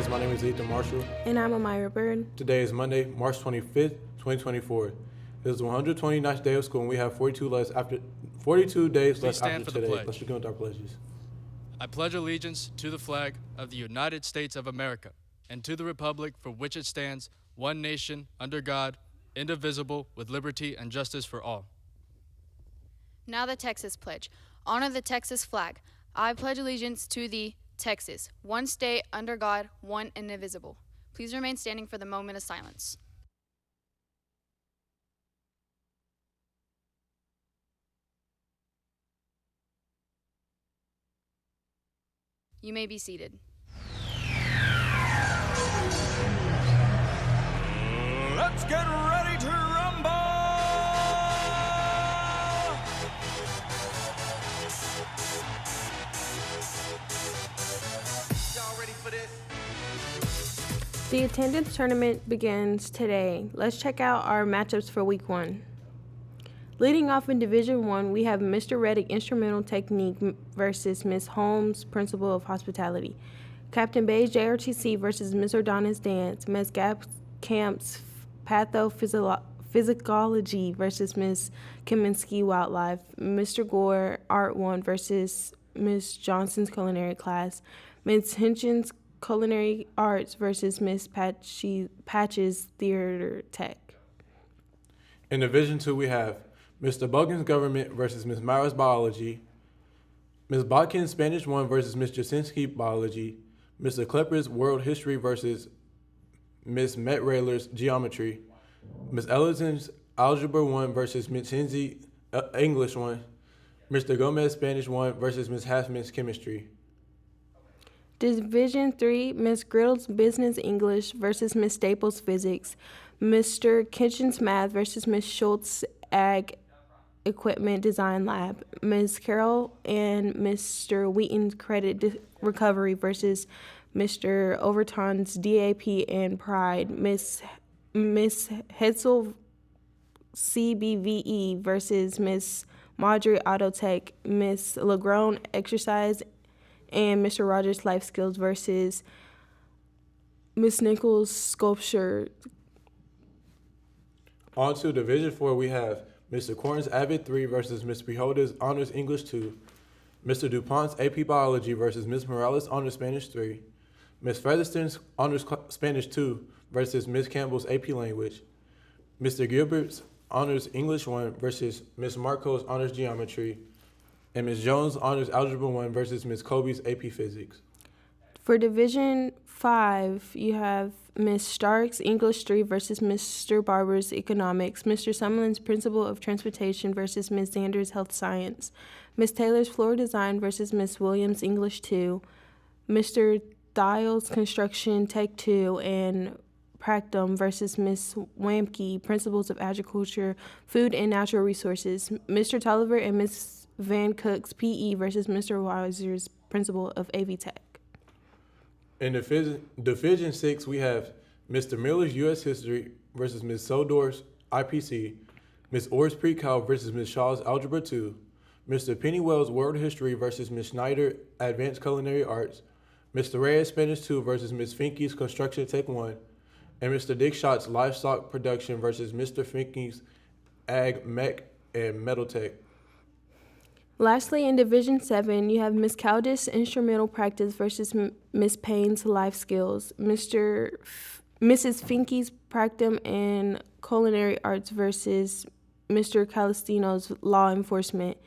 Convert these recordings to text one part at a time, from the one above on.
class. My name is Ethan Marshall. And I'm Amira Bird. Today is Monday, March 25th, 2024. It is the 129th day of school, and we have 42 days left after today. Let's begin with our pledges. I pledge allegiance to the flag of the United States of America and to the republic for which it stands, one nation, under God, indivisible, with liberty and justice for all. Now the Texas Pledge. Honor the Texas flag. I pledge allegiance to the Texas, one state, under God, one and indivisible. Please remain standing for the moment of silence. You may be seated. Let's get ready to rumble! Y'all ready for this? The attendance tournament begins today. Let's check out our matchups for week 1. Leading off in Division 1, we have Mr. Reddick Instrumental Technique versus Ms. Holmes Principle of Hospitality. Captain Bayes JRTC versus Ms. Ordonez Dance. Ms. Gap Camp's Pathophysiology versus Ms. Kaminsky Wildlife. Mr. Gore Art 1 versus Ms. Johnson's Culinary Class. Ms. Hinchin's Culinary Arts versus Ms. Patch's Theater Tech. In Division 2, we have Mr. Buggins Government versus Ms. Myers Biology. Ms. Botkin's Spanish 1 versus Ms. Jasinski Biology. Mr. Klepper's World History versus Ms. Met-Railer's Geometry. Ms. Ellison's Algebra 1 versus Ms. Hinsey English 1. Mr. Gomez Spanish 1 versus Ms. Halfman's Chemistry. Division 3, Ms. Griddle's Business English versus Ms. Staples Physics. Mr. Kitchen's Math versus Ms. Schultz Ag Equipment Design Lab. Ms. Carroll and Mr. Wheaton's Credit Recovery versus Mr. Overton's DAP and Pride. Ms. Hetzel CBVE versus Ms. Maudry Autotech. Ms. Legrone Exercise and Mr. Rogers Life Skills versus Ms. Nichols Sculpture. On to Division 4, we have Mr. Corn's Avid 3 versus Ms. Beholder's Honors English 2. Mr. DuPont's AP Biology versus Ms. Morales Honors Spanish 3. Ms. Featherston's Honors Spanish 2 versus Ms. Campbell's AP Language. Mr. Gilbert's Honors English 1 versus Ms. Marco's Honors Geometry. And Ms. Jones' Honors Algebra 1 versus Ms. Kobe's AP Physics. For Division 5, you have Ms. Stark's English 3 versus Mr. Barber's Economics. Mr. Summerlin's Principle of Transportation versus Ms. Sanders' Health Science. Ms. Taylor's Floor Design versus Ms. Williams' English 2. Mr. Thiel's Construction Tech 2 and Practum versus Ms. Wamke, Principles of Agriculture, Food and Natural Resources. Mr. Tolliver and Ms. Van Cook's PE versus Mr. Weiser's Principle of AV Tech. In Division 6, we have Mr. Miller's U.S. History versus Ms. Sodor's IPC, Ms. Orr's Pre-Cal versus Ms. Shaw's Algebra 2, Mr. Pennywell's World History versus Ms. Schneider Advanced Culinary Arts, Mr. Reyes Spanish 2 versus Ms. Finke's Construction Tech 1, and Mr. Dickshot's Livestock Production versus Mr. Finke's Ag Mech and Metal Tech. Lastly, in Division 7, you have Ms. Cowdish Instrumental Practice versus Ms. Payne's Life Skills, Mrs. Finke's Practum and Culinary Arts versus Mr. Calistino's Law Enforcement.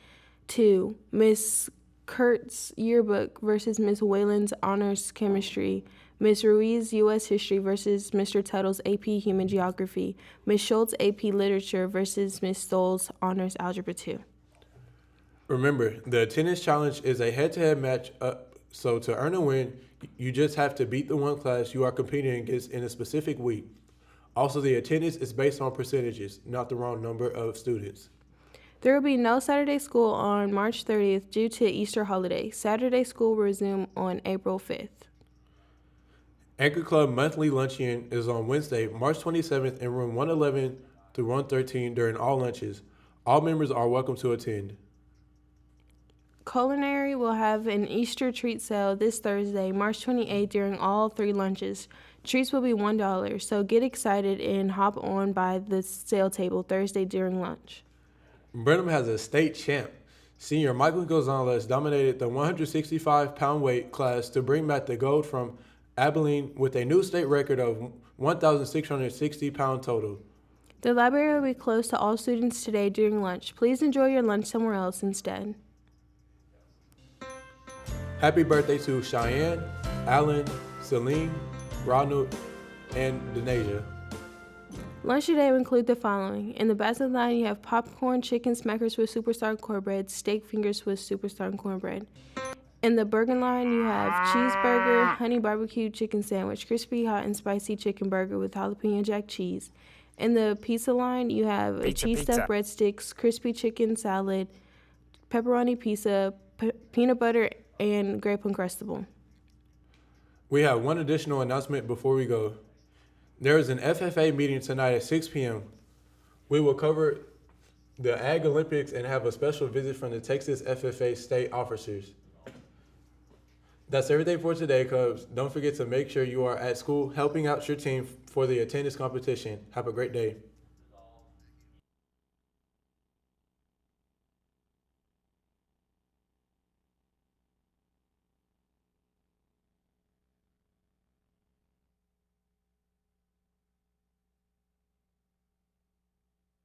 2. Ms. Kurt's Yearbook versus Ms. Whalen's Honors Chemistry, Ms. Ruiz's U.S. History versus Mr. Tuttle's AP Human Geography, Ms. Schultz AP Literature versus Ms. Stoll's Honors Algebra 2. Remember, the attendance challenge is a head-to-head match so to earn a win, you just have to beat the one class you are competing against in a specific week. Also, the attendance is based on percentages, not the wrong number of students. There will be no Saturday school on March 30th due to Easter holiday. Saturday school will resume on April 5th. Anchor Club Monthly Luncheon is on Wednesday, March 27th in room 111 through 113 during all lunches. All members are welcome to attend. Culinary will have an Easter treat sale this Thursday, March 28th, during all 3 lunches. Treats will be $1, so get excited and hop on by the sale table Thursday during lunch. Brenham has a state champ. Senior Michael Gonzalez dominated the 165-pound weight class to bring back the gold from Abilene with a new state record of 1,660 pound total. The library will be closed to all students today during lunch. Please enjoy your lunch somewhere else instead. Happy birthday to Cheyenne, Alan, Celine, Ronald, and Denasia. Lunch today will include the following. In the basket line, you have popcorn chicken smackers with superstar cornbread, steak fingers with superstar cornbread. In the burger line, you have cheeseburger, honey barbecue chicken sandwich, crispy hot and spicy chicken burger with jalapeno jack cheese. In the pizza line, you have cheese stuffed breadsticks, crispy chicken salad, pepperoni pizza, peanut butter, and grape uncrustable. We have one additional announcement before we go. There is an FFA meeting tonight at 6 p.m. We will cover the Ag Olympics and have a special visit from the Texas FFA state officers. That's everything for today, Cubs. Don't forget to make sure you are at school helping out your team for the attendance competition. Have a great day.